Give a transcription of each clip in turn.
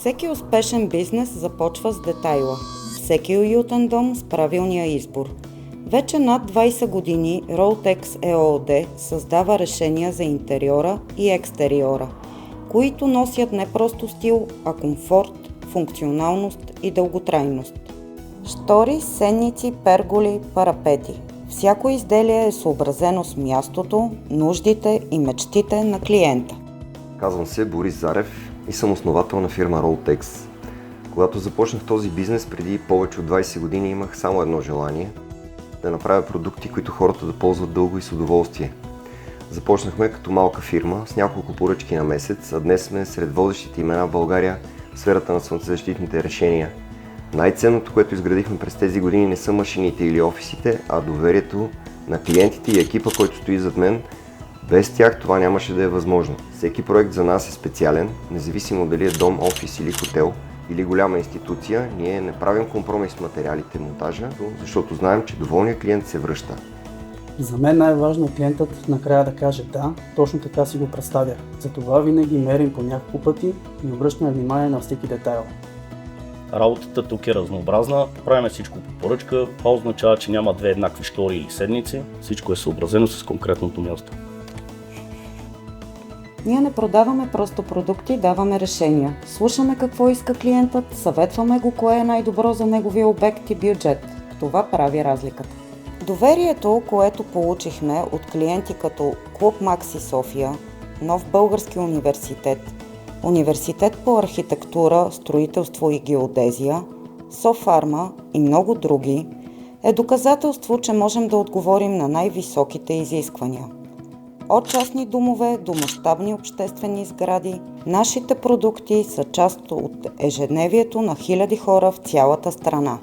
Всеки успешен бизнес започва с детайла. Всеки уютен дом с правилния избор. Вече над 20 години Roltex ЕООД създава решения за интериора и екстериора, които носят не просто стил, а комфорт, функционалност и дълготрайност. Штори, сенници, перголи, парапети. Всяко изделие е съобразено с мястото, нуждите и мечтите на клиента. Казвам се Борис Зарев и съм основател на фирма Roltex. Когато започнах този бизнес преди повече от 20 години, имах само едно желание – да направя продукти, които хората да ползват дълго и с удоволствие. Започнахме като малка фирма с няколко поръчки на месец, а днес сме сред водещите имена в България в сферата на слънцезащитните решения. Най-ценното, което изградихме през тези години, не са машините или офисите, а доверието на клиентите и екипа, който стои зад мен. Без тях това нямаше да е възможно. Всеки проект за нас е специален, независимо дали е дом, офис или хотел, или голяма институция. Ние не правим компромис с материалите, монтажа, защото знаем, че доволният клиент се връща. За мен най-важно е клиентът накрая да каже да, точно така си го представя. Затова винаги мерим по няколко пъти и обръщаме внимание на всеки детайл. Работата тук е разнообразна, правим всичко по поръчка, това означава, че няма две еднакви штори или седмици, всичко е съобразено с конкретното място. Ние не продаваме просто продукти, даваме решения. Слушаме какво иска клиентът, съветваме го кое е най-добро за неговия обект и бюджет. Това прави разликата. Доверието, което получихме от клиенти като Клуб Макси София, Нов български университет, Университет по архитектура, строителство и геодезия, Софарма и много други, е доказателство, че можем да отговорим на най-високите изисквания. От частни домове до мащабни обществени сгради, нашите продукти са част от ежедневието на хиляди хора в цялата страна.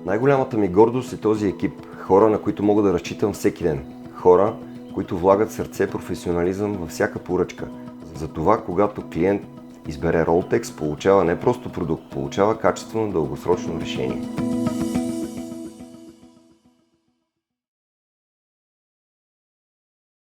Най-голямата ми гордост е този екип. Хора, на които мога да разчитам всеки ден. Хора, които влагат сърце, професионализъм във всяка поръчка. Затова, когато клиент избере Roltex, получава не просто продукт, получава качествено дългосрочно решение.